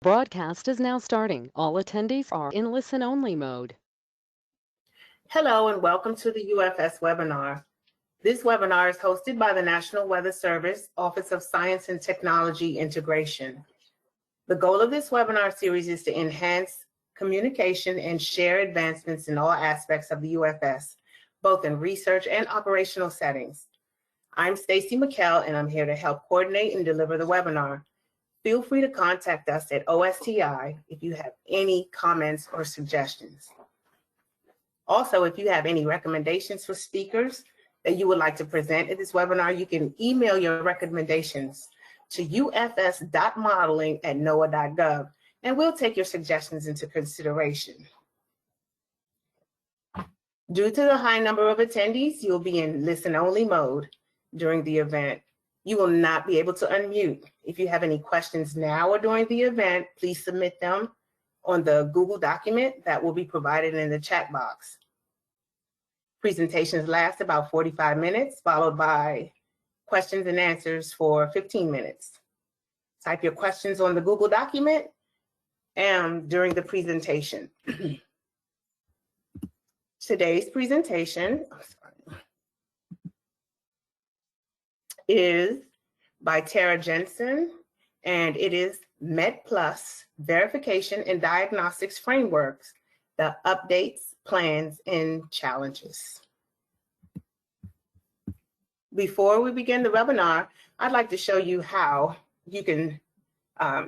Broadcast is now starting. All attendees are in listen-only mode. Hello and welcome to the UFS webinar. This webinar is hosted by the National Weather Service, Office of Science and Technology Integration. The goal of this webinar series is to enhance communication and share advancements in all aspects of the UFS, both in research and operational settings. I'm Stacy McKell and I'm here to help coordinate and deliver the webinar. Feel free to contact us at OSTI if you have any comments or suggestions. Also, if you have any recommendations for speakers that you would like to present at this webinar, you can email your recommendations to ufs.modeling@noaa.gov, and we'll take your suggestions into consideration. Due to the high number of attendees, you'll be in listen-only mode during the event. You will not be able to unmute. If you have any questions now or during the event, please submit them on the Google document that will be provided in the chat box. Presentations last about 45 minutes, followed by questions and answers for 15 minutes. Type your questions on the Google document during the presentation. Today's presentation is by Tara Jensen, and it is METplus Verification and Diagnostics Frameworks, the updates, plans, and challenges. Before we begin the webinar, I'd like to show you how you can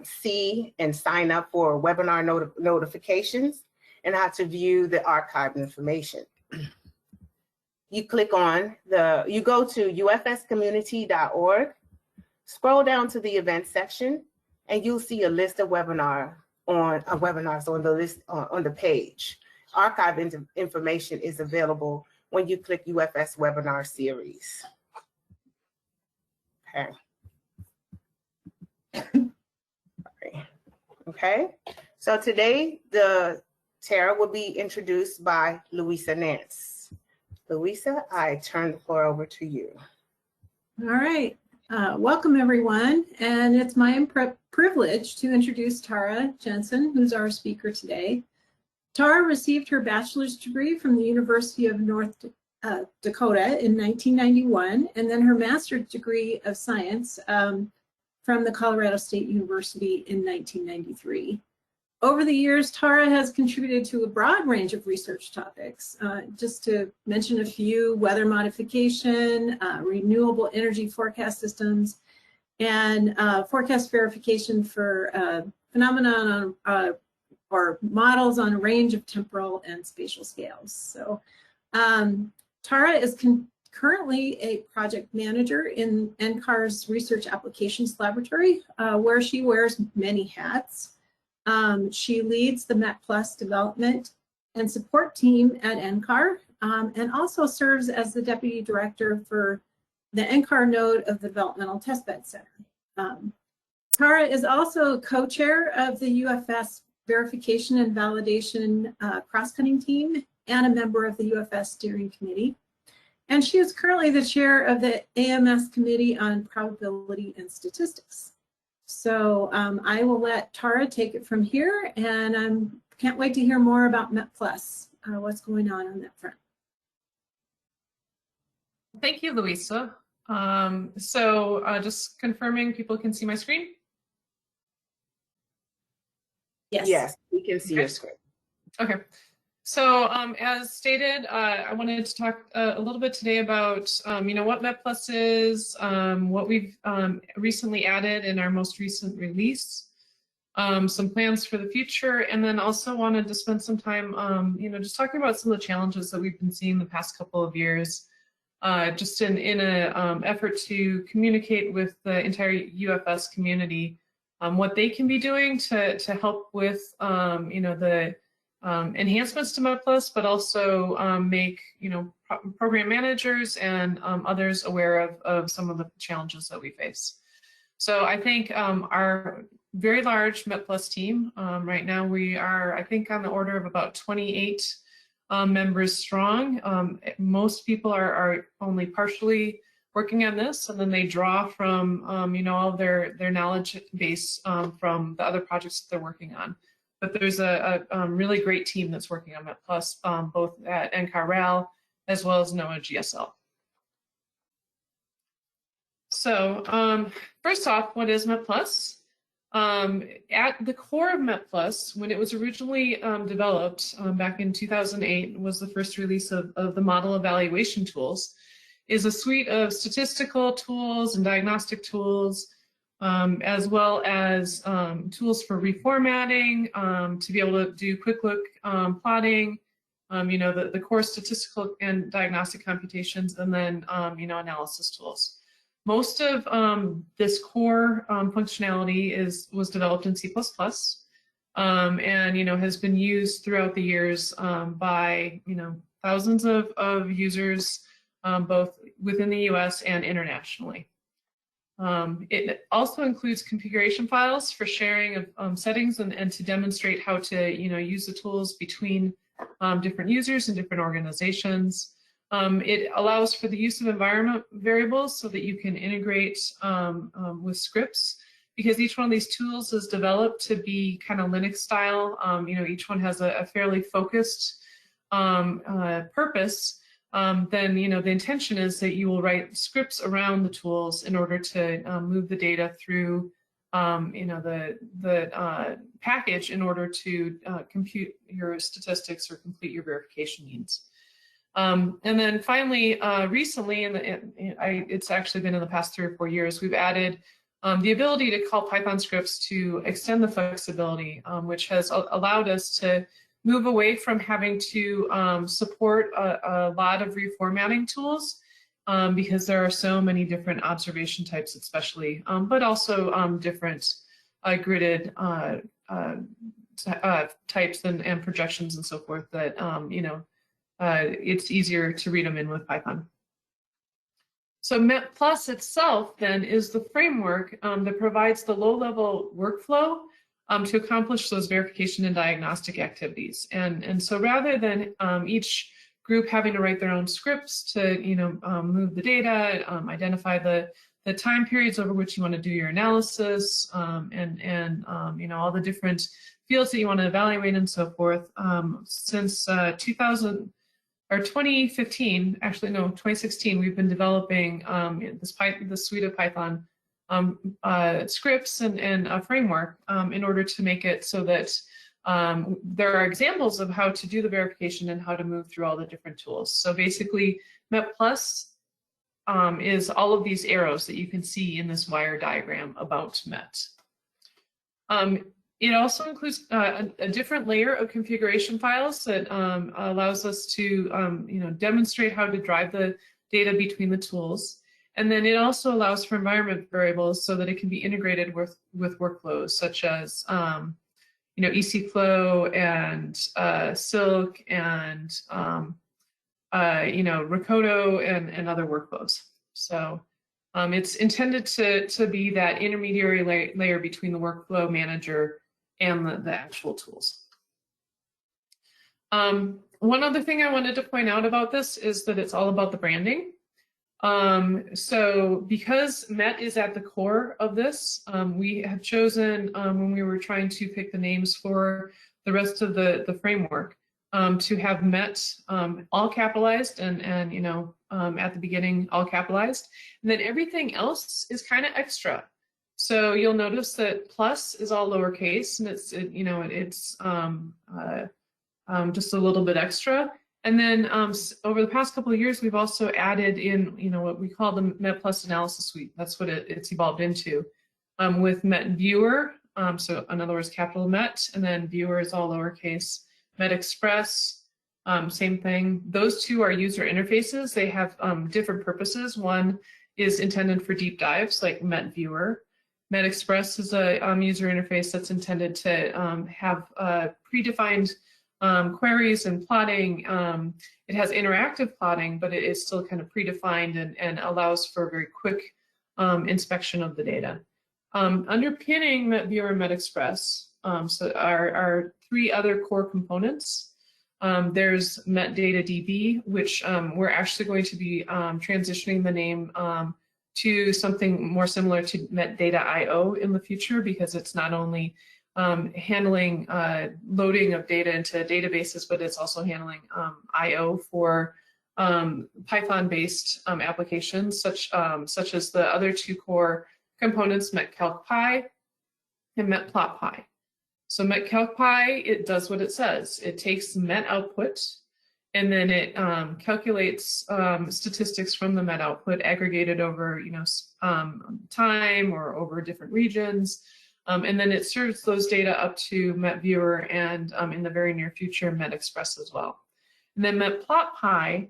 see and sign up for webinar notifications and how to view the archived information. You click on you go to ufscommunity.org, scroll down to the event section, and you'll see a list of webinars on the list on the page. Archive information is available when you click UFS webinar series. Okay. So today Tara will be introduced by Louisa Nance. Louisa, I turn the floor over to you. All right. Welcome, everyone. And it's my privilege to introduce Tara Jensen, who's our speaker today. Tara received her bachelor's degree from the University of North Dakota in 1991, and then her master's degree of science from the Colorado State University in 1993. Over the years, Tara has contributed to a broad range of research topics. Just to mention a few: weather modification, renewable energy forecast systems, and forecast verification for phenomena or models on a range of temporal and spatial scales. So Tara is currently a project manager in NCAR's Research Applications Laboratory, where she wears many hats. She leads the METplus development and support team at NCAR, and also serves as the deputy director for the NCAR node of the Developmental Testbed Center. Tara is also co-chair of the UFS Verification and Validation cross-cutting team and a member of the UFS Steering Committee. And she is currently the chair of the AMS Committee on Probability and Statistics. So I will let Tara take it from here, and I can't wait to hear more about METplus, what's going on that front. Thank you, Louisa. Just confirming people can see my screen? Yes. Yes, we can see your screen. Okay. So as stated, I wanted to talk a little bit today about, what METplus is, what we've recently added in our most recent release, some plans for the future, and then also wanted to spend some time, just talking about some of the challenges that we've been seeing the past couple of years, just in an effort to communicate with the entire UFS community, what they can be doing to help with, the enhancements to METplus, but also make program managers and others aware of some of the challenges that we face. So I think our very large METplus team, right now we are, I think, on the order of about 28 members strong. Most people are only partially working on this, and then they draw from all of their knowledge base from the other projects that they're working on. But there's a really great team that's working on METplus, both at NCAR-RAL as well as NOAA GSL. So first off, what is METplus? At the core of METplus, when it was originally developed back in 2008, was the first release of the model evaluation tools, is a suite of statistical tools and diagnostic tools, as well as tools for reformatting, to be able to do quick look plotting, the core statistical and diagnostic computations, and then analysis tools. Most of this core functionality was developed in C++, and has been used throughout the years by thousands of users, both within the US and internationally. It also includes configuration files for sharing of settings and to demonstrate how to use the tools between different users and different organizations. It allows for the use of environment variables so that you can integrate with scripts, because each one of these tools is developed to be kind of Linux style. Each one has a fairly focused purpose. Then the intention is that you will write scripts around the tools in order to move the data through the package in order to compute your statistics or complete your verification needs. And then finally, recently, it's actually been in the past 3 or 4 years, we've added the ability to call Python scripts to extend the flexibility, which has allowed us to move away from having to support a lot of reformatting tools, because there are so many different observation types, especially, but also different gridded types and projections and so forth that, it's easier to read them in with Python. So METplus itself then is the framework that provides the low-level workflow to accomplish those verification and diagnostic activities. And so rather than each group having to write their own scripts to move the data, identify the time periods over which you want to do your analysis, and all the different fields that you want to evaluate and so forth, since 2016, we've been developing this suite of Python scripts and a framework in order to make it so that there are examples of how to do the verification and how to move through all the different tools. So basically, METplus is all of these arrows that you can see in this wire diagram about MET. It also includes a different layer of configuration files that allows us to demonstrate how to drive the data between the tools. And then it also allows for environment variables so that it can be integrated with workflows such as ECFlow and Silk and Rakoto and other workflows. So it's intended to be that intermediary layer between the workflow manager and the actual tools. One other thing I wanted to point out about this is that it's all about the branding. So because MET is at the core of this, we have chosen, when we were trying to pick the names for the rest of the framework, to have MET all capitalized and at the beginning all capitalized, and then everything else is kind of extra. So you'll notice that plus is all lowercase, and it's just a little bit extra. And then over the past couple of years, we've also added in, what we call the METplus analysis suite. That's what it's evolved into, with MET Viewer. So in other words, capital MET, and then Viewer is all lowercase. MET Express, same thing. Those two are user interfaces. They have different purposes. One is intended for deep dives, like MET Viewer. MET Express is a user interface that's intended to have predefined queries and plotting. It has interactive plotting, but it is still kind of predefined and allows for very quick inspection of the data. Underpinning MET Viewer and MET Express, so our 3 other core components There's MetDataDB, which we're actually going to be transitioning the name to something more similar to MetData.io in the future, because it's not only handling loading of data into databases, but it's also handling I/O for Python-based applications, such as the other two core components, METcalcPy and METplotPy. So METcalcPy, it does what it says. It takes Met output, and then it calculates statistics from the Met output aggregated over, time or over different regions. And then it serves those data up to METviewer and in the very near future, METexpress as well. And then METplotPy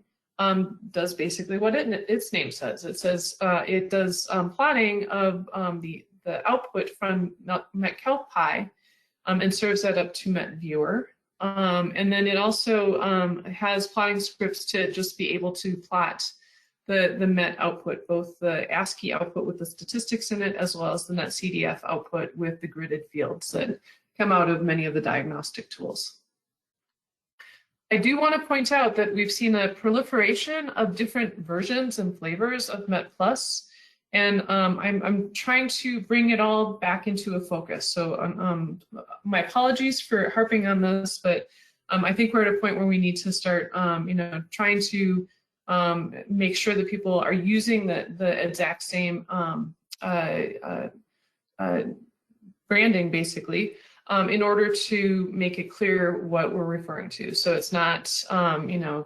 does basically what its name says. It says it does plotting of the output from METcalcPy and serves that up to METviewer. And then it also has plotting scripts to just be able to plot the Met output, both the ASCII output with the statistics in it, as well as the NetCDF output with the gridded fields that come out of many of the diagnostic tools. I do want to point out that we've seen a proliferation of different versions and flavors of METplus, and I'm trying to bring it all back into a focus. So my apologies for harping on this, but I think we're at a point where we need to start, trying to make sure that people are using the exact same branding, basically, in order to make it clear what we're referring to. So it's not,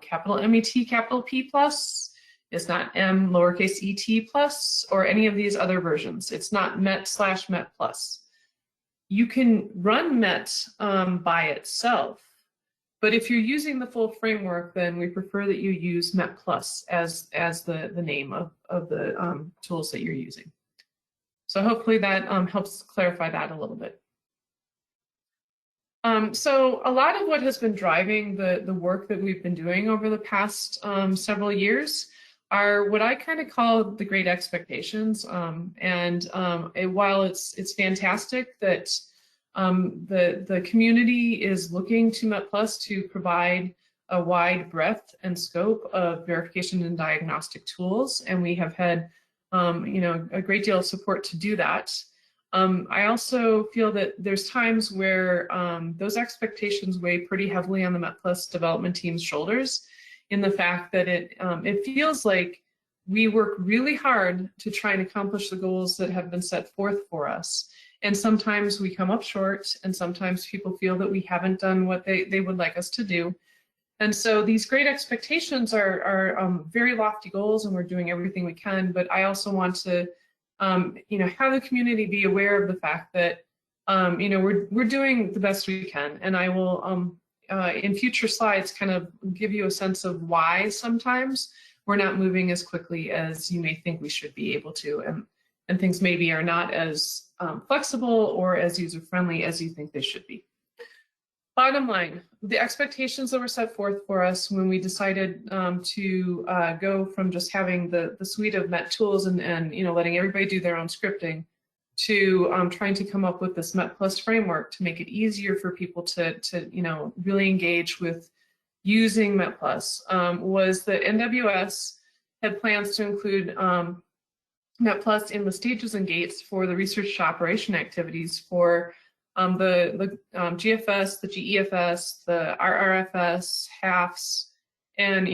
capital MET, capital P plus. It's not M lowercase et plus or any of these other versions. It's not MET/METplus. You can run MET by itself, but if you're using the full framework, then we prefer that you use METplus as the name of the tools that you're using. So hopefully that helps clarify that a little bit. So a lot of what has been driving the work that we've been doing over the past several years are what I kind of call the great expectations. While it's fantastic that the community is looking to METplus to provide a wide breadth and scope of verification and diagnostic tools, and we have had a great deal of support to do that. I also feel that there's times where those expectations weigh pretty heavily on the METplus development team's shoulders, in the fact that it feels like we work really hard to try and accomplish the goals that have been set forth for us. And sometimes we come up short, and sometimes people feel that we haven't done what they would like us to do. And so these great expectations are very lofty goals, and we're doing everything we can. But I also want to have the community be aware of the fact that we're doing the best we can. And I will in future slides kind of give you a sense of why sometimes we're not moving as quickly as you may think we should be able to, and things maybe are not as flexible or as user-friendly as you think they should be. Bottom line, the expectations that were set forth for us when we decided to go from just having the suite of MET tools and letting everybody do their own scripting to trying to come up with this METplus framework to make it easier for people to really engage with using METplus, was that NWS had plans to include METplus in the stages and gates for the research to operation activities for the GFS, the GEFS, the RRFS, HAFS, and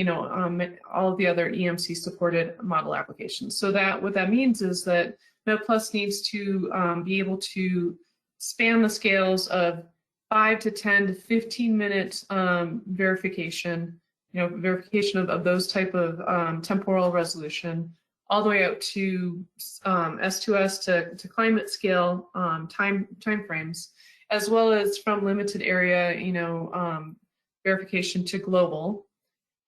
all of the other EMC supported model applications. So that what that means is that METplus needs to be able to span the scales of 5 to 10 to 15 minute verification, verification of those type of temporal resolution, all the way out to S2S to climate scale time frames, as well as from limited area, verification to global.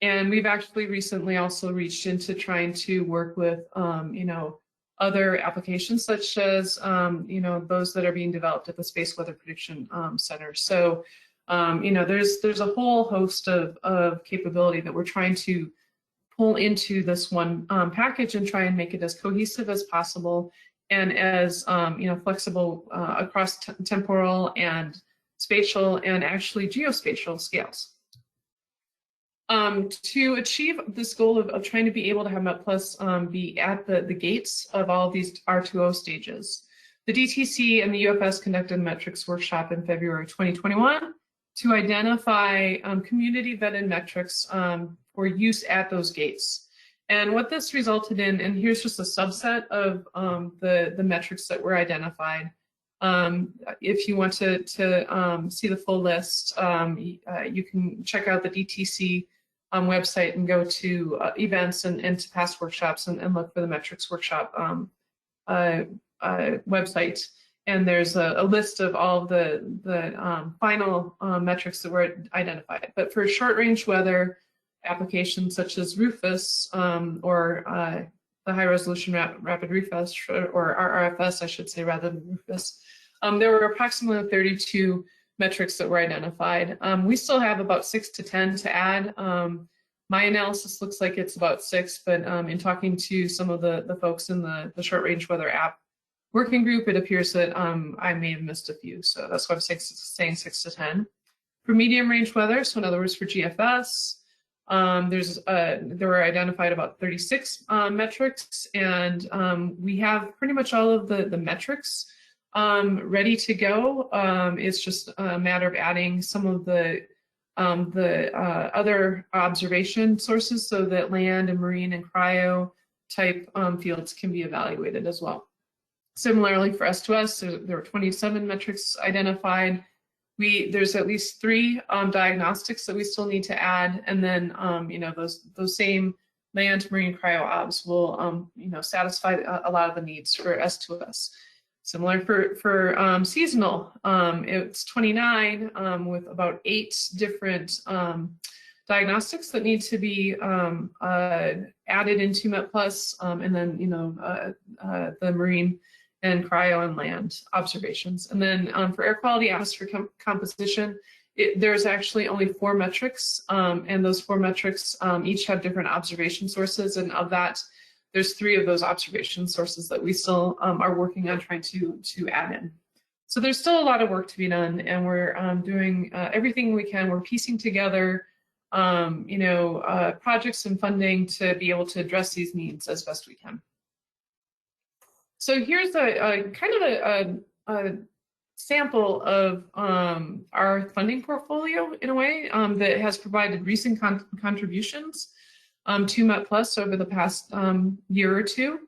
And we've actually recently also reached into trying to work with, other applications such as, those that are being developed at the Space Weather Prediction Center. So, there's a whole host of capability that we're trying to pull into this one package and try and make it as cohesive as possible and as flexible across temporal and spatial and actually geospatial scales. To achieve this goal of trying to be able to have METplus be at the gates of all of these R2O stages, the DTC and the UFS conducted a metrics workshop in February 2021 to identify community vetted metrics for use at those gates. And what this resulted in, and here's just a subset of the metrics that were identified. If you want to see the full list, you can check out the DTC website and go to events and to past workshops and look for the metrics workshop website. And there's a list of all the final metrics that were identified. But for short range weather applications such as RUFUS or the high resolution rapid refresh, or RRFS, I should say, rather than RUFUS, there were approximately 32 metrics that were identified. We still have about 6 to 10 to add. My analysis looks like it's about 6, but in talking to some of the folks in the short range weather app working group, it appears that I may have missed a few. So that's why I'm saying 6 to 10. For medium range weather, so in other words for GFS, there were identified about 36 metrics, and we have pretty much all of the metrics ready to go. It's just a matter of adding some of the other observation sources so that land and marine and cryo type fields can be evaluated as well. Similarly for S2S, there were 27 metrics identified. There's at least 3 diagnostics that we still need to add, and then those same land, marine, cryo obs will satisfy a lot of the needs for S2S. Similar for seasonal, it's 29 with about 8 different diagnostics that need to be added into METplus, and then the marine and cryo and land observations. And then for air quality, atmosphere composition, there's actually only 4 metrics, and those 4 metrics each have different observation sources, and of that, there's 3 of those observation sources that we still are working on trying to add in. So there's still a lot of work to be done, and we're doing everything we can. We're piecing together projects and funding to be able to address these needs as best we can. So here's a kind of a sample of our funding portfolio in a way that has provided recent contributions to METplus over the past year or two.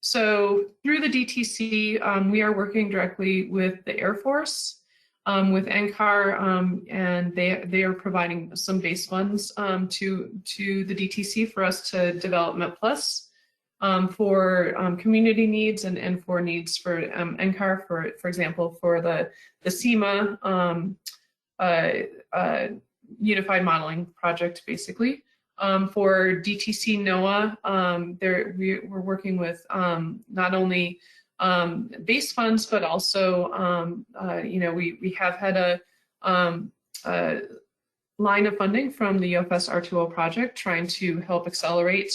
So through the DTC, we are working directly with the Air Force, with NCAR, and they are providing some base funds to the DTC for us to develop METplus. For community needs and for needs for NCAR, for example, for the SEMA Unified Modeling Project, basically. For DTC NOAA, we're working with not only base funds, but also, we have had a line of funding from the UFS R2O project trying to help accelerate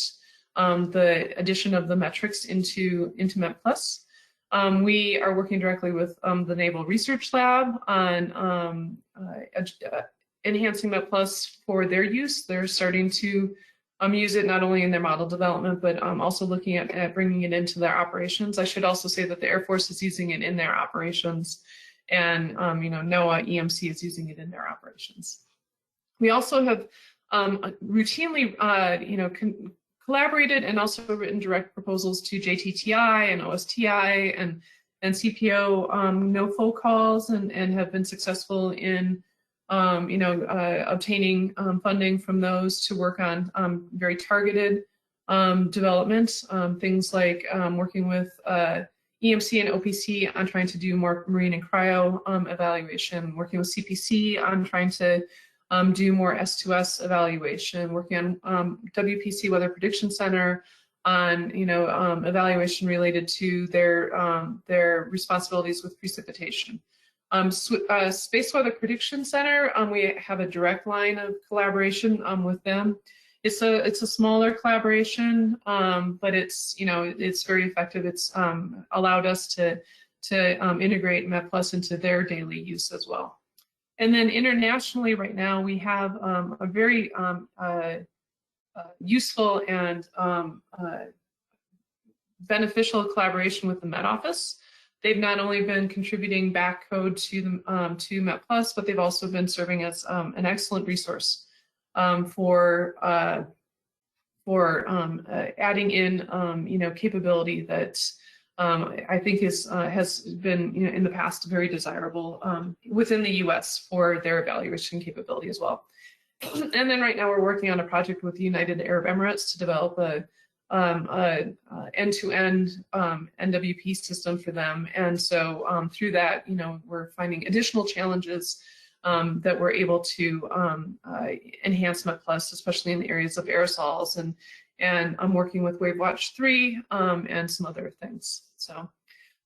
the addition of the metrics into METplus. We are working directly with the Naval Research Lab on enhancing METplus for their use. They're starting to use it not only in their model development, but also looking at bringing it into their operations. I should also say that the Air Force is using it in their operations, and NOAA EMC is using it in their operations. We also have routinely, collaborated and also written direct proposals to JTTI and OSTI and CPO no-full calls, and have been successful in obtaining funding from those to work on very targeted development, things like working with EMC and OPC on trying to do more marine and cryo evaluation, working with CPC on trying to do more S2S evaluation, working on WPC Weather Prediction Center on evaluation related to their responsibilities with precipitation. Space Weather Prediction Center, we have a direct line of collaboration with them. It's a smaller collaboration, but it's very effective. It's allowed us to integrate METplus into their daily use as well. And then internationally right now, we have a very useful and beneficial collaboration with the Met Office. They've not only been contributing back code to METplus, but they've also been serving as an excellent resource for adding in capability that I think has been in the past very desirable within the U.S. for their evaluation capability as well. And then right now we're working on a project with the United Arab Emirates to develop a end-to-end NWP system for them. And so through that, we're finding additional challenges that we're able to enhance METplus, especially in the areas of aerosols, and I'm working with WaveWatch 3 and some other things. So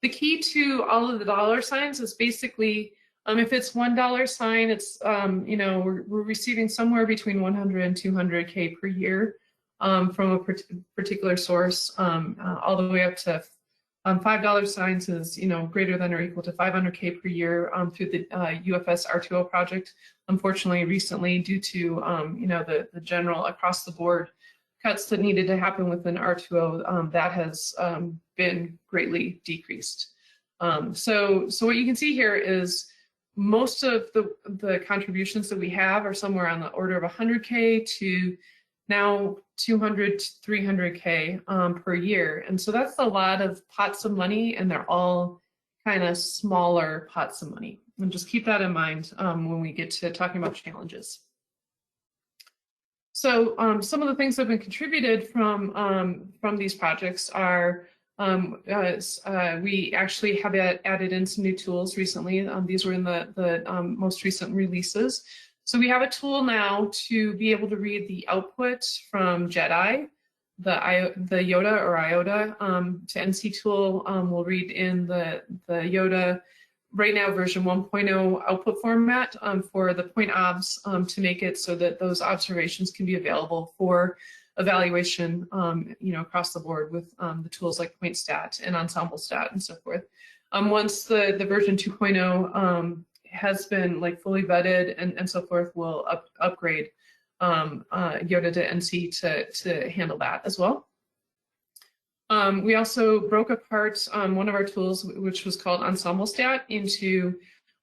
the key to all of the dollar signs is basically, if it's $1 sign, it's, we're receiving somewhere between 100 and 200K per year from a particular source, all the way up to $5 signs is, greater than or equal to 500K per year through the UFS R2O project. Unfortunately, recently, due to, the general across the board cuts that needed to happen within R2O, that has been greatly decreased. So what you can see here is most of the contributions that we have are somewhere on the order of 100K to now 200 to 300K per year. And so that's a lot of pots of money, and they're all kind of smaller pots of money. And just keep that in mind when we get to talking about challenges. So some of the things that have been contributed from these projects are we actually have added in some new tools recently. These were in the most recent releases. So we have a tool now to be able to read the output from JEDI, the YODA or IOTA to NC tool will read in the YODA right now version 1.0 output format for the point obs to make it so that those observations can be available for evaluation, across the board with the tools like PointStat and EnsembleStat and so forth. Once the version 2.0 has been fully vetted and so forth, we'll upgrade YODA to NC to handle that as well. We also broke apart one of our tools, which was called EnsembleStat, into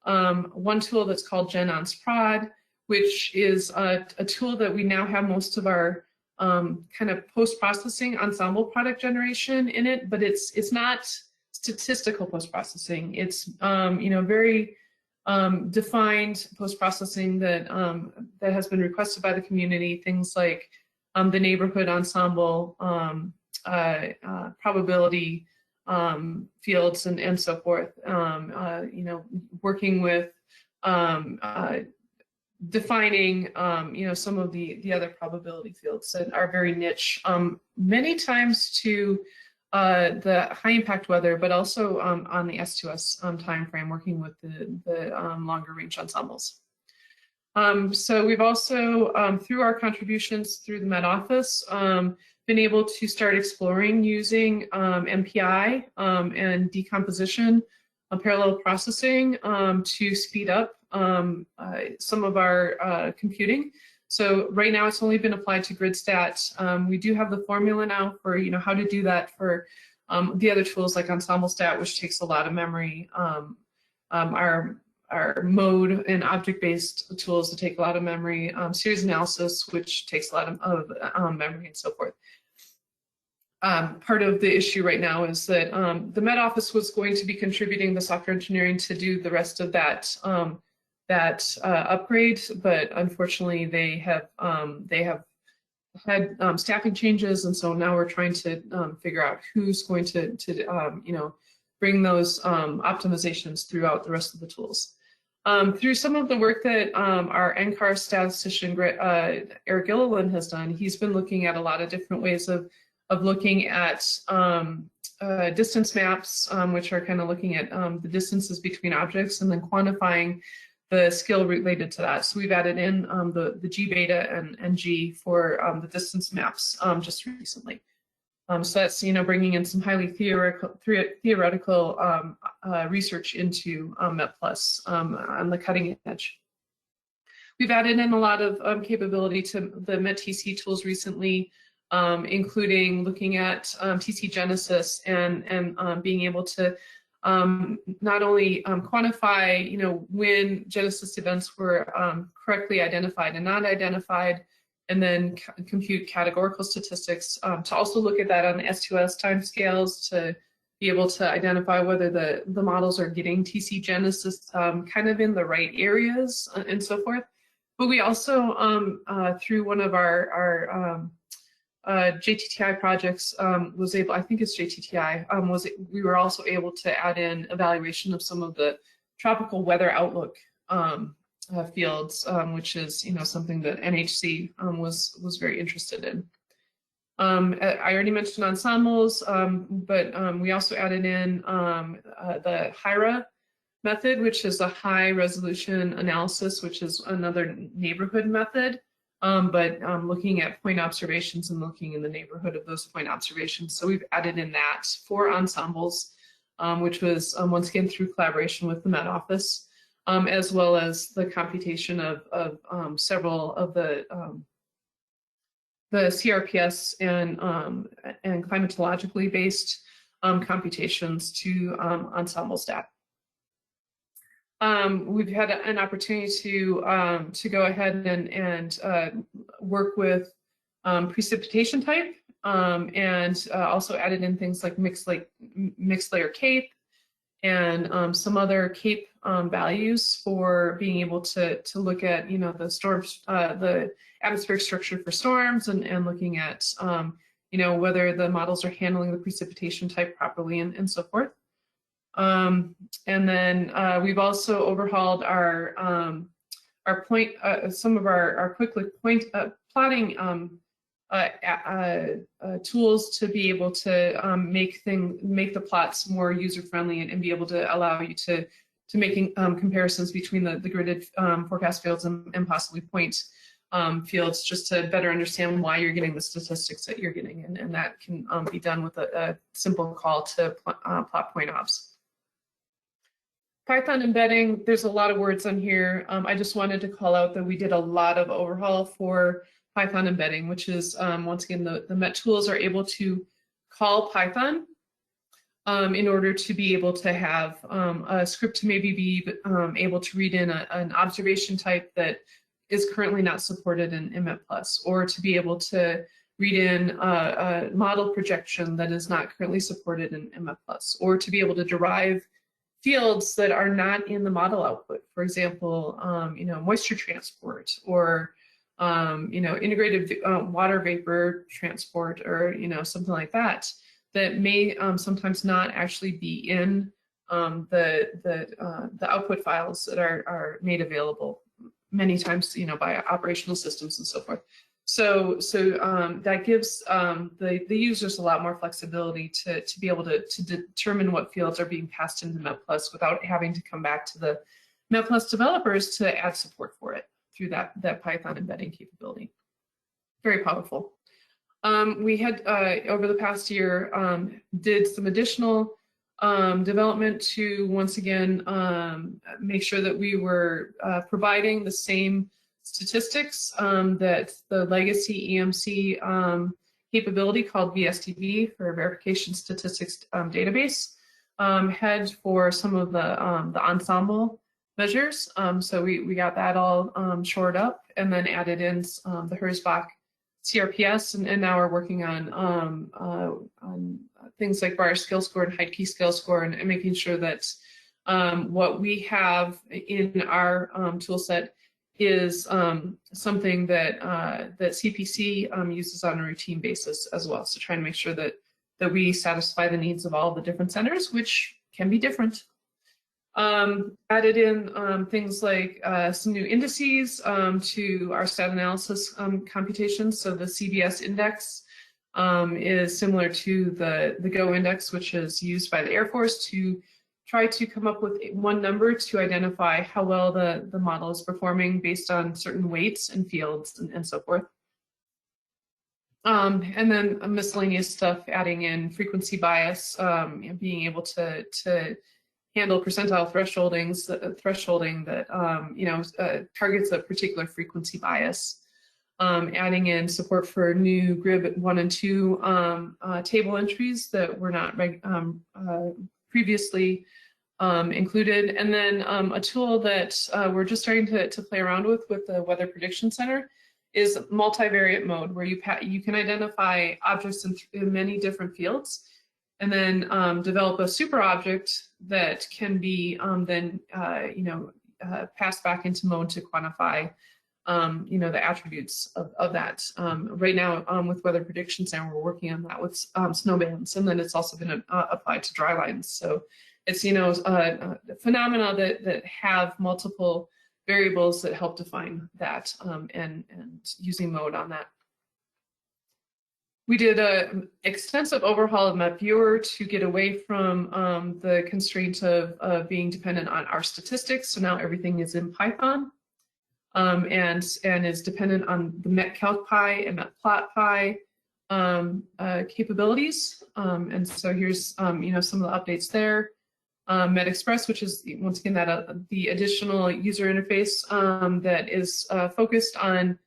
one tool that's called GenOnsProd, which is a tool that we now have most of our kind of post-processing ensemble product generation in it, but it's not statistical post-processing. It's very defined post-processing that has been requested by the community, things like the neighborhood ensemble, probability fields and so forth, working with defining some of the other probability fields that are very niche, many times to the high impact weather, but also on the S2S time frame, working with the longer range ensembles. So we've also, through our contributions through the Met Office, been able to start exploring using MPI and decomposition, parallel processing to speed up some of our computing. So right now it's only been applied to GridStat. We do have the formula now for how to do that for the other tools like EnsembleStat, which takes a lot of memory. Our mode and object-based tools that take a lot of memory. Series analysis, which takes a lot of memory and so forth. Part of the issue right now is that the Met Office was going to be contributing the software engineering to do the rest of that upgrade, but unfortunately they have had staffing changes, and so now we're trying to figure out who's going to bring those optimizations throughout the rest of the tools. Through some of the work that our NCAR statistician Eric Gilliland has done, he's been looking at a lot of different ways of looking at distance maps, which are kind of looking at the distances between objects and then quantifying the skill related to that. So we've added in the G beta and NG for the distance maps just recently. So that's bringing in some highly theoretical research into METplus on the cutting edge. We've added in a lot of capability to the METTC tools recently, including looking at TC genesis and being able to not only quantify, when genesis events were correctly identified and not identified, and then compute categorical statistics, to also look at that on the S2S timescales to be able to identify whether the models are getting TC genesis kind of in the right areas and so forth. But we also, through one of our JTTI projects, was able, I think it's JTTI, we were also able to add in evaluation of some of the tropical weather outlook fields, which is something that NHC was very interested in. I already mentioned ensembles, but we also added in the HIRA method, which is a high resolution analysis, which is another neighborhood method, but looking at point observations and looking in the neighborhood of those point observations. So we've added in that for ensembles, which was once again through collaboration with the Met Office, as well as the computation of several of the CRPS and climatologically based computations to ensemble stat. We've had an opportunity to go ahead and work with precipitation type, and also added in things like mixed layer CAPE and some other CAPE values for being able to look at the storms, the atmospheric structure for storms, and looking at whether the models are handling the precipitation type properly and so forth. And then we've also overhauled our point, some of our quick look point plotting tools to be able to make the plots more user friendly and be able to allow you to making comparisons between the gridded forecast fields and possibly point fields, just to better understand why you're getting the statistics that you're getting, and that can be done with a simple call to plot point obs. Python embedding, there's a lot of words on here. I just wanted to call out that we did a lot of overhaul for Python embedding, which is, once again, the MET tools are able to call Python in order to be able to have a script to maybe be able to read in an observation type that is currently not supported in METplus, or to be able to read in a model projection that is not currently supported in METplus, or to be able to derive fields that are not in the model output. For example, moisture transport, or integrated water vapor transport, or something like that, that may sometimes not actually be in the output files that are made available many times by operational systems and so forth. So that gives the users a lot more flexibility to be able to determine what fields are being passed into METplus without having to come back to the METplus developers to add support for it through that Python embedding capability. Very powerful. We had, over the past year, did some additional development to, once again, make sure that we were providing the same statistics that the legacy EMC capability called VSTB, for Verification Statistics Database, had for some of the ensemble measures. So we got that all shored up, and then added in the Herzbach CRPS, and now we're working on things like bar skill score and height key skill score, and making sure that what we have in our tool set is something that that CPC uses on a routine basis as well. So trying to make sure that we satisfy the needs of all the different centers, which can be different. Added in things like some new indices to our stat analysis computations. So the CBS index is similar to the GO index, which is used by the Air Force to try to come up with one number to identify how well the model is performing based on certain weights and fields and so forth. And then miscellaneous stuff, adding in frequency bias, being able to handle percentile thresholding that targets a particular frequency bias. Adding in support for new GRIB 1 and 2 table entries that were not previously included, and then a tool that we're just starting to play around with the Weather Prediction Center is multivariate mode, where you can identify objects in many different fields, and then develop a super object that can be passed back into mode to quantify the attributes of that. Right now, with Weather Prediction Center, we're working on that with snow bands, and then it's also been applied to dry lines. So it's phenomena that have multiple variables that help define that, and using mode on that. We did an extensive overhaul of MapViewer to get away from the constraint of being dependent on our statistics. So now everything is in Python. And is dependent on the METcalcPy and METplotPy capabilities. And so here's some of the updates there. METexpress, which is once again the additional user interface that is focused on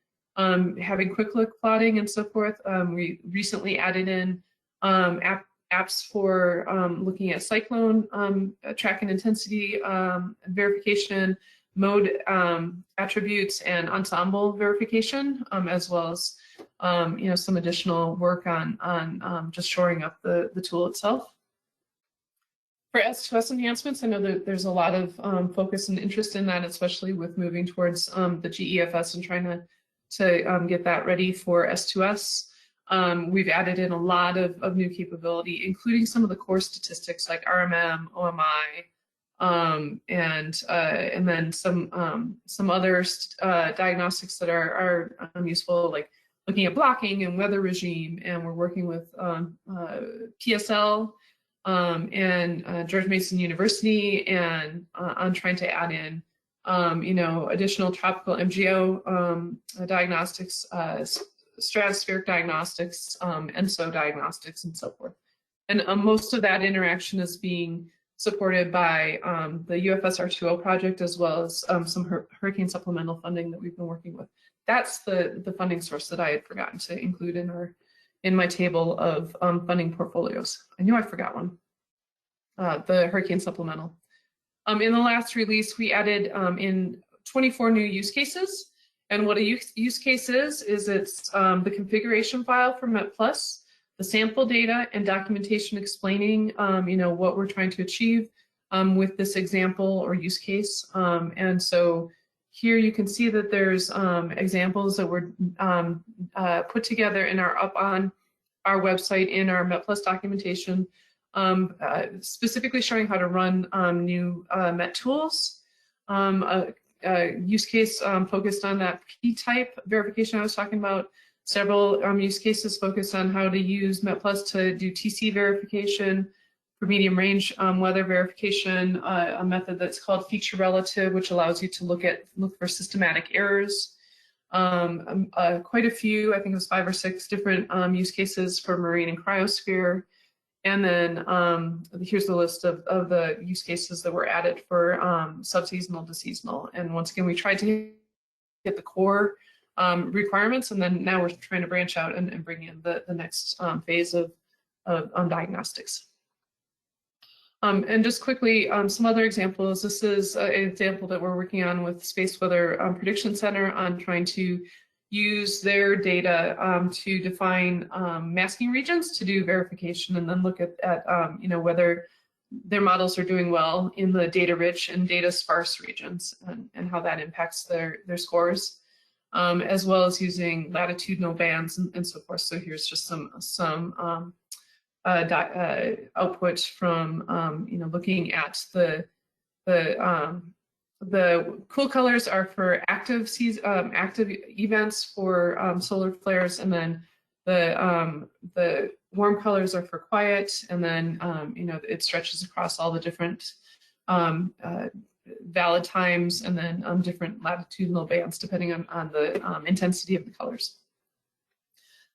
having quick look plotting and so forth. We recently added in apps for looking at cyclone track and intensity verification, mode attributes, and ensemble verification, as well as some additional work on just shoring up the tool itself. For S2S enhancements, I know that there's a lot of focus and interest in that, especially with moving towards the GEFS and trying to get that ready for S2S. We've added in a lot of new capability, including some of the core statistics like RMM, OMI, and then some other diagnostics that are useful, like looking at blocking and weather regime. And we're working with PSL and George Mason University, and on trying to add in additional tropical MGO diagnostics, stratospheric diagnostics, ENSO diagnostics, and so forth. And most of that interaction is being supported by the UFS R2O project, as well as some hurricane supplemental funding that we've been working with. That's the funding source that I had forgotten to include in my table of funding portfolios. I knew I forgot one, the hurricane supplemental. In the last release, we added in 24 new use cases. And what a use case is it's the configuration file for METplus, the sample data, and documentation explaining what we're trying to achieve with this example or use case. And so here you can see that there's examples that were put together and are up on our website in our METplus documentation, specifically showing how to run new Met tools. Use case focused on that P-type verification I was talking about. Several use cases focused on how to use METplus to do TC verification for medium range weather verification, a method that's called feature relative, which allows you to look for systematic errors. Quite a few, I think it was 5 or 6 different use cases for marine and cryosphere. And then here's the list of the use cases that were added for subseasonal to seasonal. And once again, we tried to get the core requirements, and then now we're trying to branch out and bring in the next phase of diagnostics. And just quickly, some other examples. This is an example that we're working on with Space Weather Prediction Center on trying to use their data to define masking regions to do verification, and then look at whether their models are doing well in the data-rich and data-sparse regions, and how that impacts their scores, as well as using latitudinal bands and so forth. So here's just some output from looking at the cool colors are for active events for solar flares, and then the warm colors are for quiet, and then it stretches across all the different valid times, and then different latitudinal bands depending on the intensity of the colors.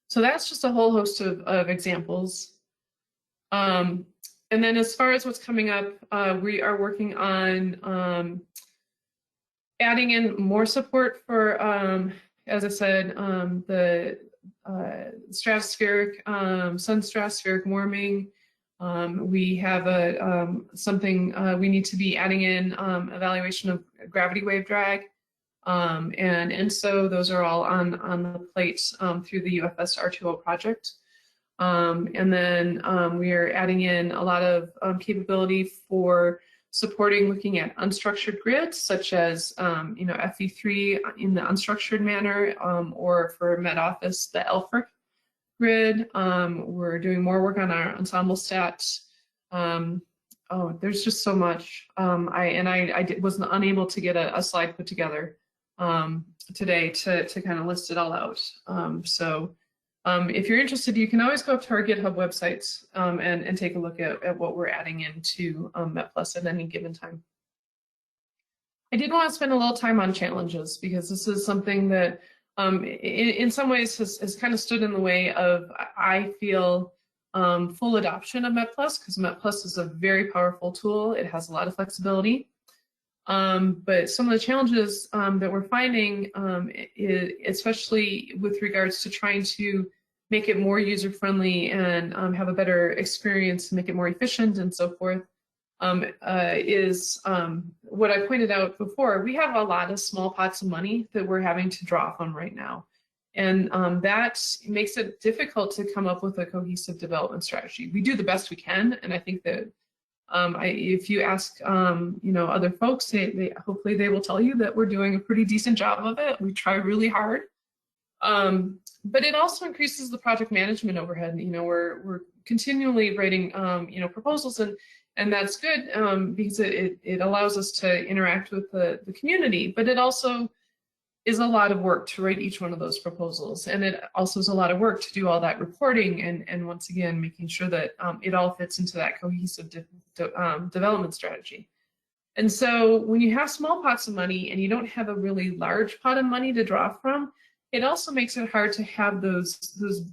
So that's just a whole host of examples. And then as far as what's coming up, we are working on adding in more support for, as I said, the stratospheric, sun stratospheric warming. We have something we need to be adding in evaluation of gravity wave drag. And so those are all on the plate through the UFS R2O project. And then we are adding in a lot of capability for supporting looking at unstructured grids, such as FE3 in the unstructured manner, or for METoffice, the LFRIC grid. We're doing more work on our ensemble stats. Oh, there's just so much. I was unable to get a slide put together today to kind of list it all out. If you're interested, you can always go up to our GitHub websites and take a look at what we're adding into METplus at any given time. I did want to spend a little time on challenges, because this is something that in some ways has kind of stood in the way of, I feel, full adoption of METplus, because METplus is a very powerful tool. It has a lot of flexibility. But some of the challenges that we're finding, especially with regards to trying to make it more user-friendly and have a better experience, make it more efficient and so forth, is what I pointed out before. We have a lot of small pots of money that we're having to draw from right now. And that makes it difficult to come up with a cohesive development strategy. We do the best we can, and I think that if you ask other folks, hopefully they will tell you that we're doing a pretty decent job of it. We try really hard, but it also increases the project management overhead. We're continually writing proposals, and that's good because it allows us to interact with the community. But it also is a lot of work to write each one of those proposals, and it also is a lot of work to do all that reporting and once again making sure that it all fits into that cohesive development strategy. And so when you have small pots of money and you don't have a really large pot of money to draw from, it also makes it hard to have those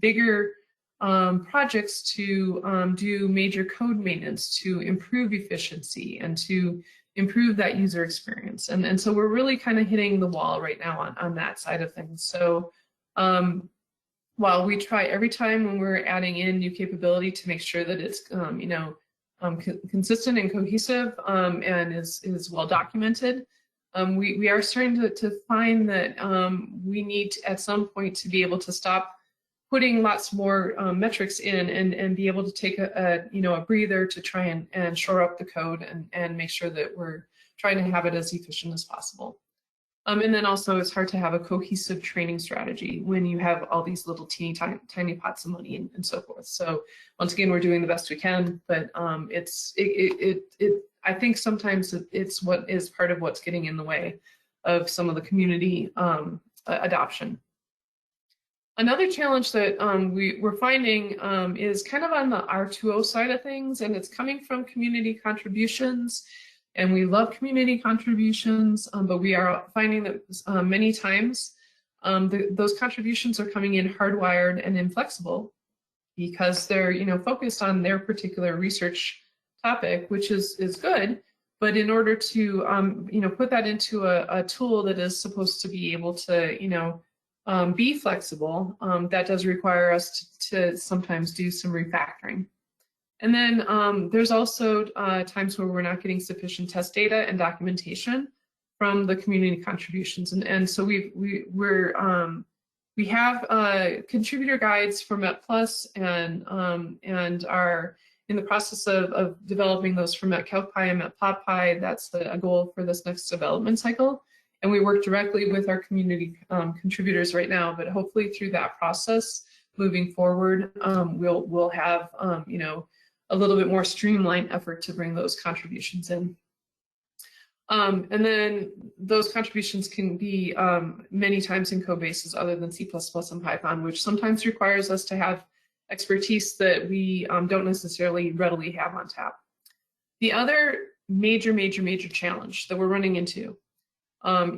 bigger projects to do major code maintenance, to improve efficiency and to improve that user experience. And so we're really kind of hitting the wall right now on that side of things. So while we try every time when we're adding in new capability to make sure that it's consistent and cohesive and is well documented, we are starting to find that we need at some point to be able to stop putting lots more metrics in and be able to take a breather to try and shore up the code and make sure that we're trying to have it as efficient as possible. And then also it's hard to have a cohesive training strategy when you have all these little tiny pots of money and so forth. So once again, we're doing the best we can, but I think sometimes it's what is part of what's getting in the way of some of the community adoption. Another challenge that we're finding is kind of on the R2O side of things, and it's coming from community contributions. And we love community contributions, but we are finding that many times those contributions are coming in hardwired and inflexible because they're focused on their particular research topic, which is good. But in order to put that into a tool that is supposed to be able to be flexible, that does require us to sometimes do some refactoring. And then there's also times where we're not getting sufficient test data and documentation from the community contributions. And so we have contributor guides for METplus and are in the process of developing those for METcalcPy and METplotPy. That's a goal for this next development cycle. And we work directly with our community contributors right now, but hopefully through that process moving forward, we'll have a little bit more streamlined effort to bring those contributions in. And then those contributions can be many times in code bases other than C++ and Python, which sometimes requires us to have expertise that we don't necessarily readily have on tap. The other major challenge that we're running into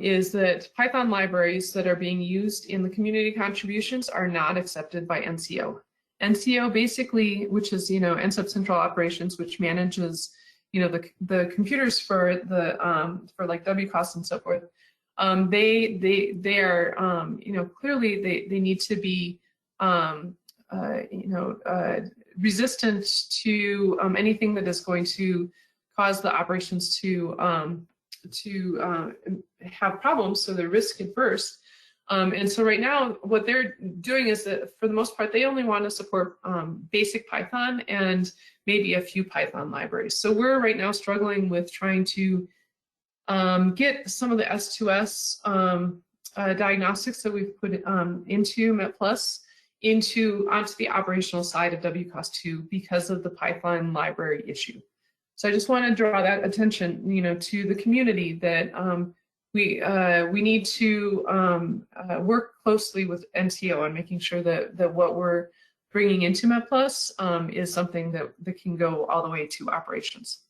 is that Python libraries that are being used in the community contributions are not accepted by NCO. NCO basically, which is, NSEP Central Operations, which manages, the computers for the for like WCOS and so forth. They are, clearly they need to be, resistant to anything that is going to cause the operations to have problems, so they're risk adverse. And so right now, what they're doing is that for the most part, they only want to support basic Python and maybe a few Python libraries. So we're right now struggling with trying to get some of the S2S diagnostics that we've put into METplus onto the operational side of WCOS2 because of the Python library issue. So I just want to draw that attention, to the community that we need to work closely with NCO on making sure that what we're bringing into METplus is something that can go all the way to operations.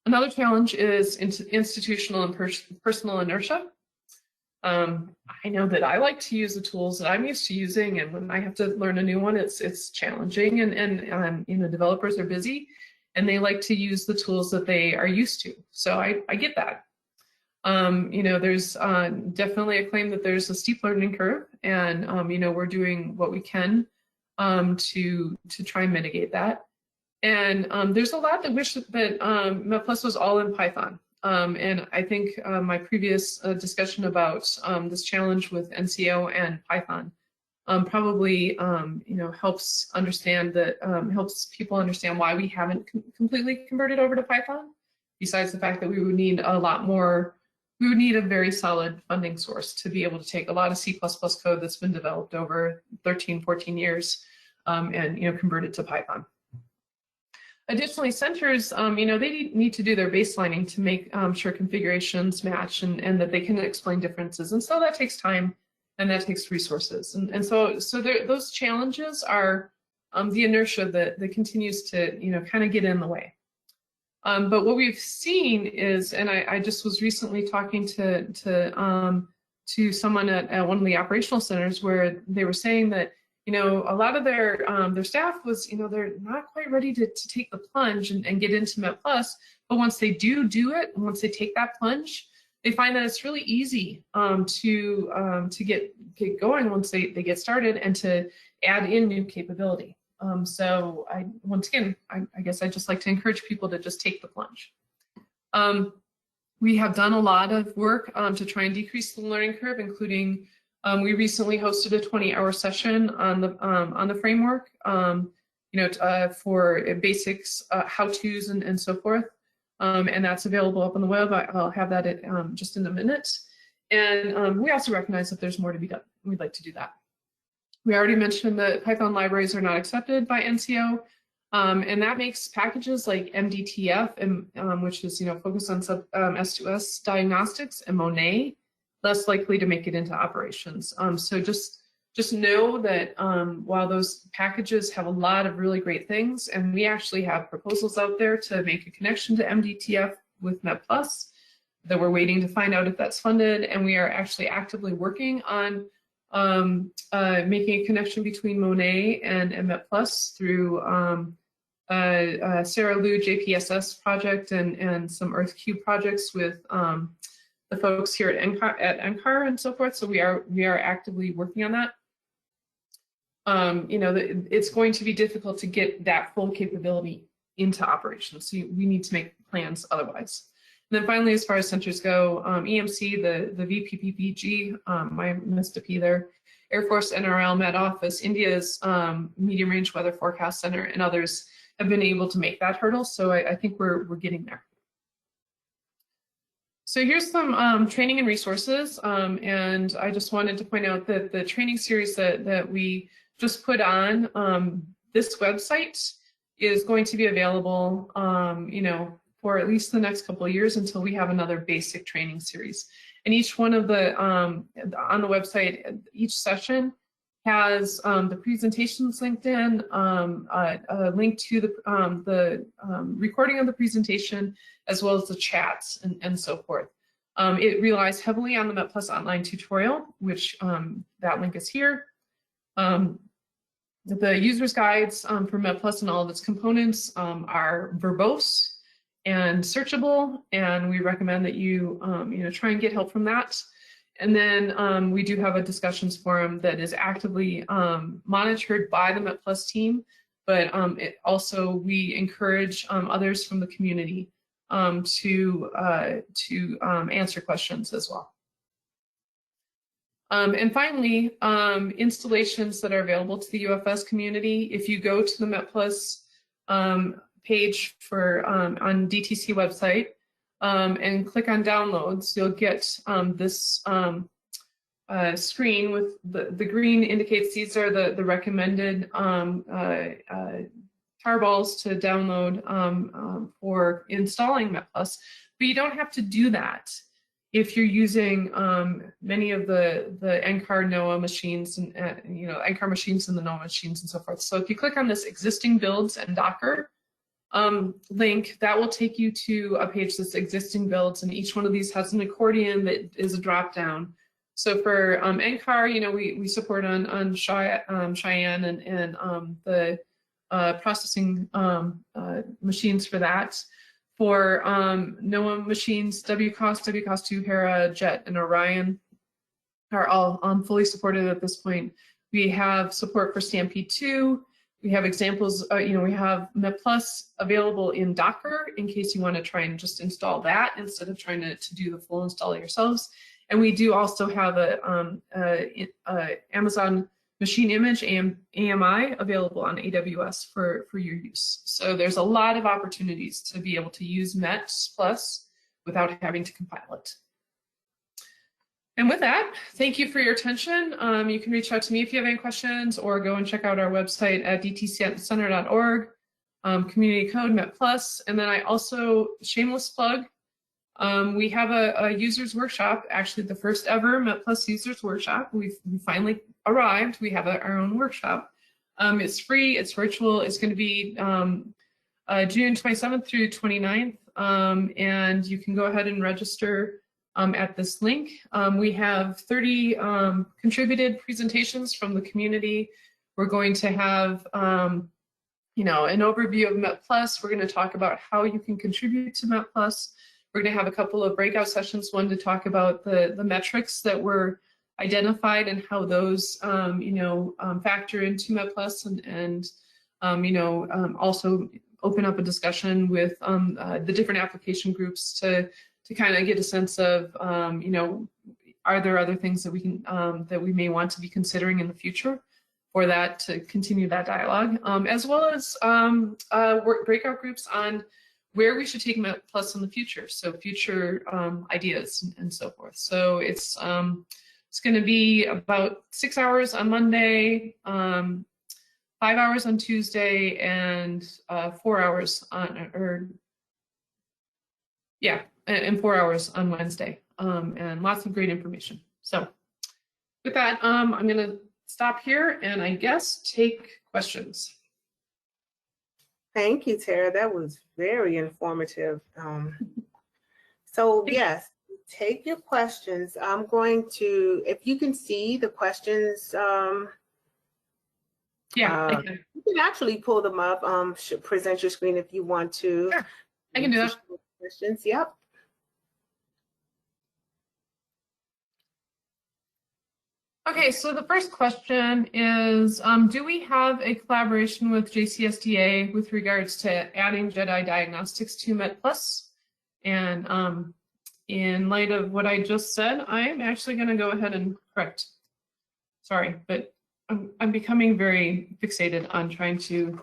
Another challenge is institutional and personal inertia. I know that I like to use the tools that I'm used to using, and when I have to learn a new one, it's challenging, and developers are busy, and they like to use the tools that they are used to. So I get that. There's definitely a claim that there's a steep learning curve, and we're doing what we can to try and mitigate that. And there's a lot that wish that METplus was all in Python. And I think my previous discussion about this challenge with NCO and Python probably helps understand that helps people understand why we haven't completely converted over to Python. Besides the fact that we would need a lot more, we would need a very solid funding source to be able to take a lot of C++ code that's been developed over 13, 14 years and convert it to Python. Additionally, centers, they need to do their baselining to make sure configurations match and that they can explain differences. And so that takes time and that takes resources. And so those challenges are the inertia that continues to, kind of get in the way. But what we've seen is, and I just was recently talking to someone at one of the operational centers where they were saying that, a lot of their staff was, they're not quite ready to take the plunge and get into METplus, but once they do it, and once they take that plunge, they find that it's really easy to get going once they get started and to add in new capability. So once again, I guess I just like to encourage people to just take the plunge. We have done a lot of work to try and decrease the learning curve, including we recently hosted a 20-hour session on the framework, for basics, how-tos, and so forth. And that's available up on the web. I'll have that just in a minute. And we also recognize that there's more to be done. We'd like to do that. We already mentioned that Python libraries are not accepted by NCO, and that makes packages like MDTF, which is focused on S2S diagnostics, and Monet less likely to make it into operations. So just know that while those packages have a lot of really great things, and we actually have proposals out there to make a connection to MDTF with METplus, that we're waiting to find out if that's funded, and we are actually actively working on making a connection between Monet and METplus through Sarah Liu JPSS project and some EarthCube projects with the folks here at NCAR and so forth. So we are actively working on that. It's going to be difficult to get that full capability into operations. So we need to make plans otherwise. And then finally, as far as centers go, EMC, the VPPPG, I missed a P there, Air Force NRL Met Office, India's Medium Range Weather Forecast Center, and others have been able to make that hurdle. So I think we're getting there. So here's some training and resources, and I just wanted to point out that the training series that we just put on this website is going to be available, for at least the next couple of years until we have another basic training series. And each one of the, on the website, each session has the presentations linked in, a link to the recording of the presentation, as well as the chats and so forth. It relies heavily on the METplus online tutorial, which that link is here. The user's guides for METplus and all of its components are verbose and searchable, and we recommend that you try and get help from that. And then we do have a discussions forum that is actively monitored by the METplus team, but we encourage others from the community to answer questions as well. And finally, installations that are available to the UFS community. If you go to the METplus page on DTC website and click on downloads, you'll get this screen with the green indicates these are the recommended tarballs to download for installing METplus. But you don't have to do that if you're using many of the NCAR NOAA machines and NCAR machines and the NOAA machines and so forth. So if you click on this existing builds and Docker link, that will take you to a page that's existing builds, and each one of these has an accordion that is a drop down. So for NCAR, we support on Cheyenne and the processing machines for that. For NOAA machines, WCOS, WCOS2, Hera, JET, and Orion are all fully supported at this point. We have support for Stampede 2. We have examples, we have METplus available in Docker in case you want to try and just install that instead of trying to do the full install yourselves. And we do also have a Amazon Machine Image AMI available on AWS for your use. So there's a lot of opportunities to be able to use METplus without having to compile it. And with that, thank you for your attention. You can reach out to me if you have any questions, or go and check out our website at dtccenter.org, community code METplus. And then I also, shameless plug, we have a users workshop, actually the first ever METplus users workshop. We finally arrived. We have our own workshop. It's free, it's virtual. It's going to be June 27th through 29th. And you can go ahead and register at this link. We have 30 contributed presentations from the community. We're going to have an overview of METplus. We're going to talk about how you can contribute to METplus. We're going to have a couple of breakout sessions, one to talk about the metrics that were identified and how those factor into METplus, and also open up a discussion with the different application groups to kind of get a sense of are there other things that we can that we may want to be considering in the future for that, to continue that dialogue, as well as breakout groups on where we should take METplus in the future, so future ideas and so forth. So it's going to be about 6 hours on Monday, 5 hours on Tuesday, and 4 hours on, and 4 hours on Wednesday, and lots of great information. So with that, I'm going to stop here and I guess take questions. Thank you, Tara. That was very informative. So yes, take your questions. I'm going to, if you can see the questions, I can. you can actually pull them up, present your screen if you want to. Sure, I can do that. Questions, yep. Okay, so the first question is, do we have a collaboration with JCSDA with regards to adding JEDI Diagnostics to METplus? And in light of what I just said, I'm actually going to go ahead and correct. Sorry, but I'm becoming very fixated on trying to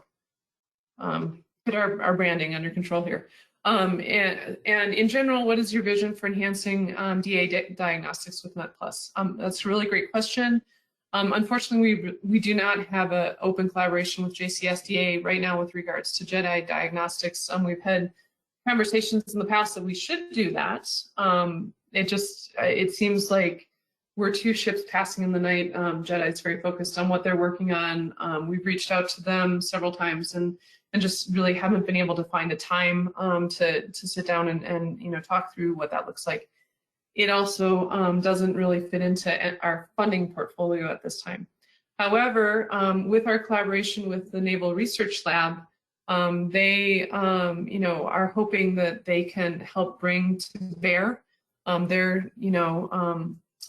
put our branding under control here. And in general, what is your vision for enhancing DA diagnostics with METplus? That's a really great question. Unfortunately, we do not have an open collaboration with JCSDA right now with regards to JEDI diagnostics. We've had conversations in the past that we should do that. It seems like we're two ships passing in the night. JEDI is very focused on what they're working on. We've reached out to them several times and just really haven't been able to find a time to sit down and talk through what that looks like. It also doesn't really fit into our funding portfolio at this time. However, with our collaboration with the Naval Research Lab, they are hoping that they can help bring to bear their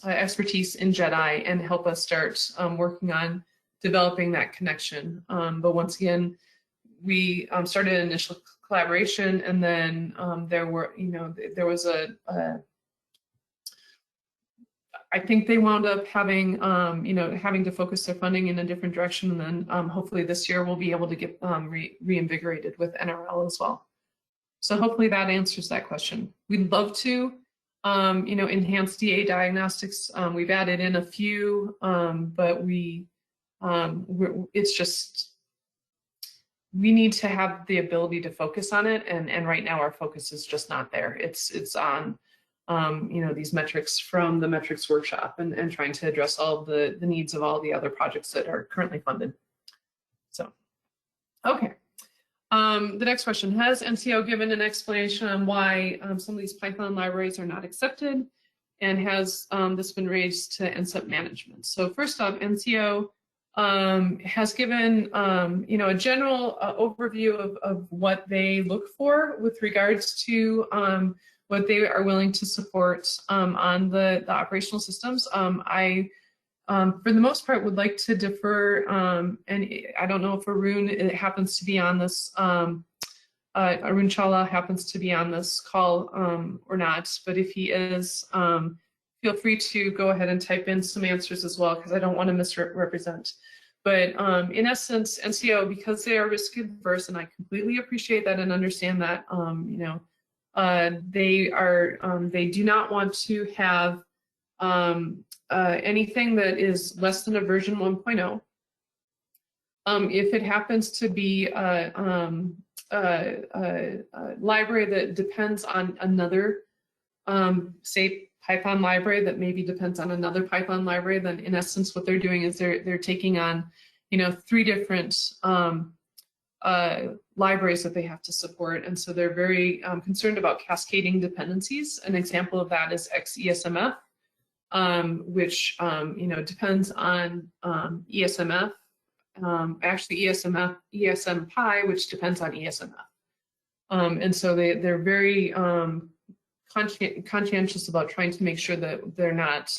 expertise in JEDI and help us start working on developing that connection. But once again, we started an initial collaboration, and then there was I think they wound up having having to focus their funding in a different direction, and then hopefully this year we'll be able to get reinvigorated with NRL as well. So hopefully that answers that question. We'd love to enhance DA diagnostics. We've added in a few, but it's just, we need to have the ability to focus on it, and right now our focus is just not there. It's on these metrics from the metrics workshop and trying to address all the needs of all the other projects that are currently funded. So, okay. The next question, has NCO given an explanation on why some of these Python libraries are not accepted, and has this been raised to NCEP management? So first up, NCO has given a general overview of what they look for with regards to what they are willing to support on the operational systems. I, for the most part, would like to defer, and I don't know if Arun happens to be on this, Arun Chawla happens to be on this call or not, but if he is, feel free to go ahead and type in some answers as well, because I don't want to misrepresent. But in essence, NCO, because they are risk adverse, and I completely appreciate that and understand that, they do not want to have anything that is less than a version 1.0. If it happens to be a library that depends on another, say, Python library that maybe depends on another Python library, then in essence what they're doing is they're taking on 3 different libraries that they have to support, and so they're very concerned about cascading dependencies. An example of that is XESMF, which depends on ESMF, actually ESMPy, which depends on ESMF, and so they're very conscientious about trying to make sure that they're not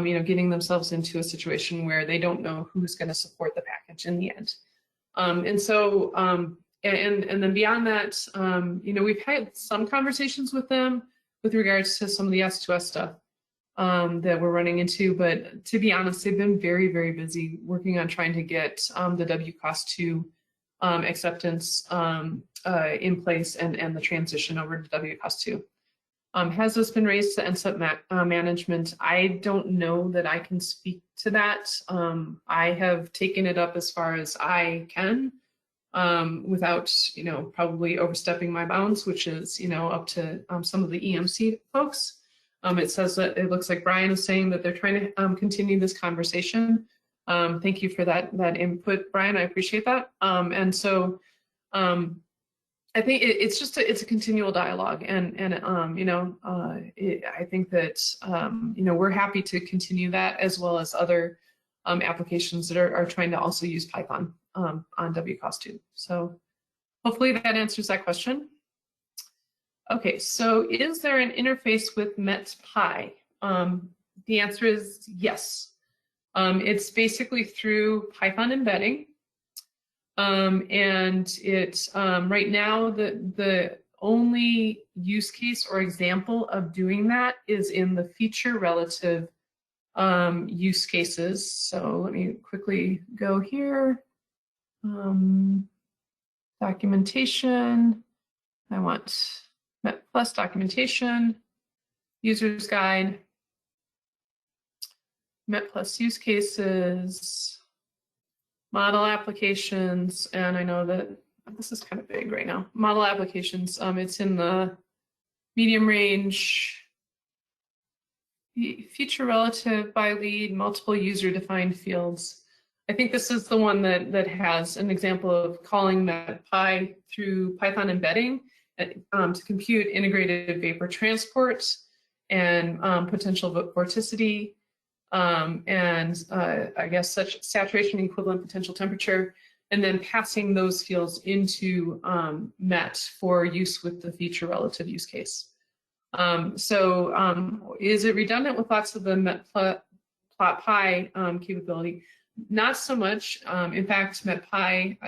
getting themselves into a situation where they don't know who's going to support the package in the end. And so, and then beyond that, we've had some conversations with them with regards to some of the S2S stuff that we're running into, but to be honest, they've been very, very busy working on trying to get the WCOS2 acceptance in place and the transition over to WCOS2. Has this been raised to NCEP management? I don't know that I can speak to that. I have taken it up as far as I can without, probably overstepping my bounds, which is, up to some of the EMC folks. It says that it looks like Brian is saying that they're trying to continue this conversation. Thank you for that input, Brian. I appreciate that. And so, I think it's a continual dialogue, and I think that we're happy to continue that, as well as other applications that are trying to also use Python on WCOS2. So hopefully that answers that question. Okay, so is there an interface with METPy? The answer is yes. It's basically through Python embedding. And it right now the only use case or example of doing that is in the feature relative use cases. So let me quickly go here. Documentation. I want METplus documentation, user's guide, METplus use cases, model applications, and I know that this is kind of big right now. Model applications, it's in the medium range, feature relative by lead, multiple user-defined fields. I think this is the one that has an example of calling METPy through Python embedding to compute integrated vapor transport and potential vorticity. and I guess such saturation equivalent potential temperature, and then passing those fields into MET for use with the feature relative use case. Is it redundant with lots of the METplot capability? Not so much. In fact, METPy,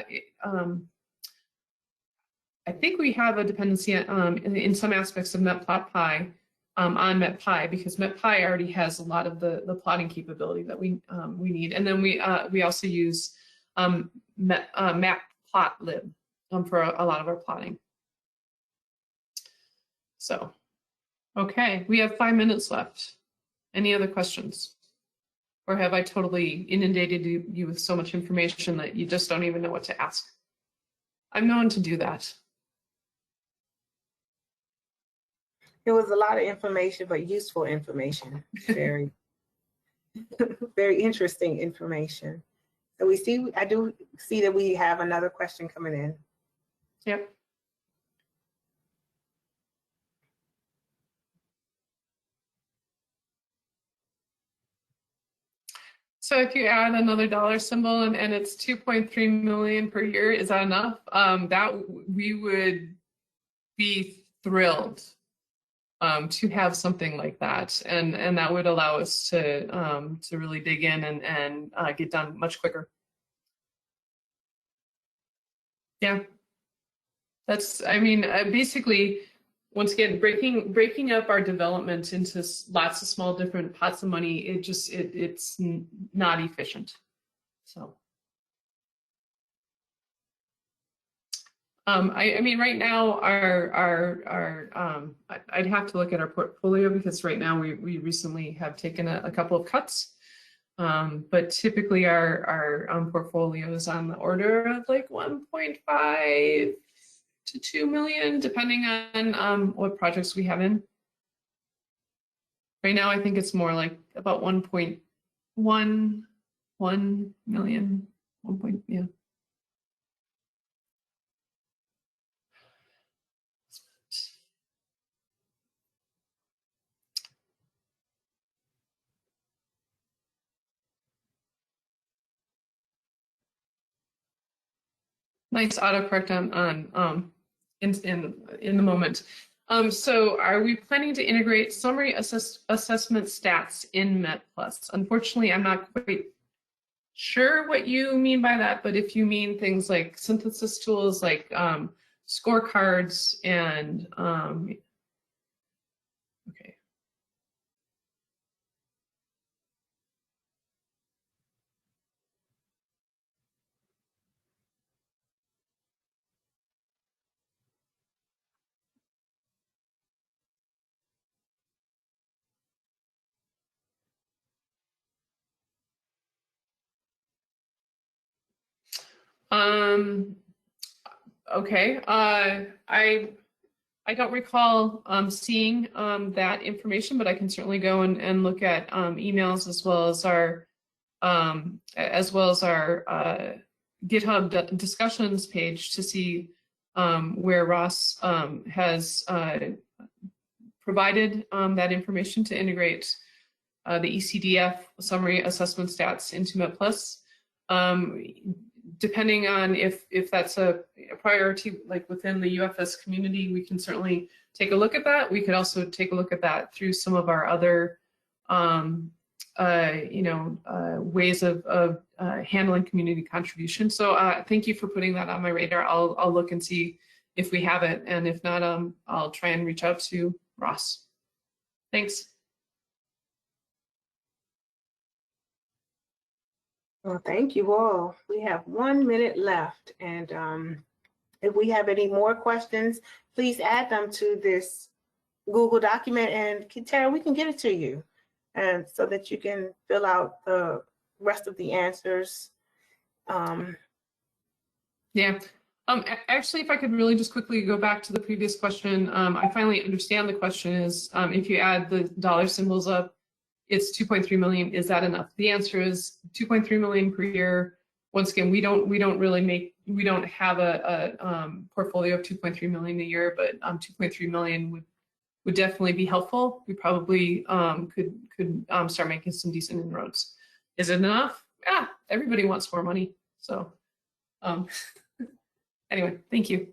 I think we have a dependency in some aspects of METplotPy on METPy, because METPy already has a lot of the plotting capability that we need. And then we also use matplotlib for a lot of our plotting. So, okay, we have 5 minutes left. Any other questions? Or have I totally inundated you with so much information that you just don't even know what to ask? I'm known to do that. It was a lot of information, but useful information. Very, very interesting information. So I do see that we have another question coming in. Yep. So if you add another dollar symbol and it's 2.3 million per year, is that enough? That we would be thrilled to have something like that, and that would allow us to really dig in and get done much quicker. Yeah, that's, I mean, basically, once again, breaking up our development into lots of small different pots of money, it's not efficient. So. I mean, right now, I'd have to look at our portfolio, because right now we recently have taken a couple of cuts. But typically our portfolio is on the order of like 1.5 to 2 million, depending on what projects we have in. Right now, I think it's more like about 1.1 million, yeah. Nice autocorrect on in the moment. So are we planning to integrate summary assessment stats in METplus? Unfortunately, I'm not quite sure what you mean by that, but if you mean things like synthesis tools like scorecards and okay. Okay, I don't recall seeing that information, but I can certainly go and look at emails as well as our GitHub discussions page to see where Ross has provided that information to integrate the ECDF summary assessment stats into METplus. Depending on if that's a priority, like within the UFS community, we can certainly take a look at that. We could also take a look at that through some of our other, ways of handling community contribution. So thank you for putting that on my radar. I'll look and see if we have it, and if not, I'll try and reach out to Ross. Thanks. Well, thank you all. We have 1 minute left, and if we have any more questions, please add them to this Google document, and Tara, we can get it to you, and so that you can fill out the rest of the answers. Yeah. Actually, if I could really just quickly go back to the previous question, I finally understand the question is, if you add the dollar symbols up, it's 2.3 million. Is that enough? The answer is 2.3 million per year. Once again, we don't have a portfolio of 2.3 million a year, but 2.3 million would definitely be helpful. We probably could start making some decent inroads. Is it enough? Yeah, everybody wants more money. So anyway, thank you.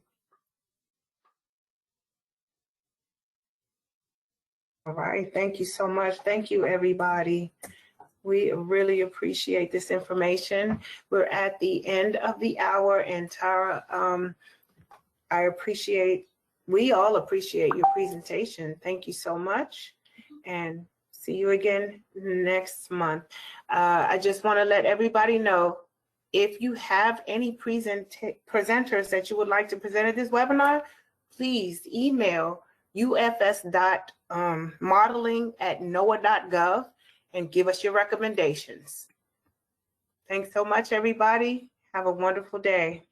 All right, thank you so much. Thank you, everybody. We really appreciate this information. We're at the end of the hour, and Tara, we all appreciate your presentation. Thank you so much, and see you again next month. I just want to let everybody know, if you have any presenters that you would like to present at this webinar, please email ufs.modeling@noaa.gov and give us your recommendations. Thanks so much, everybody. Have a wonderful day.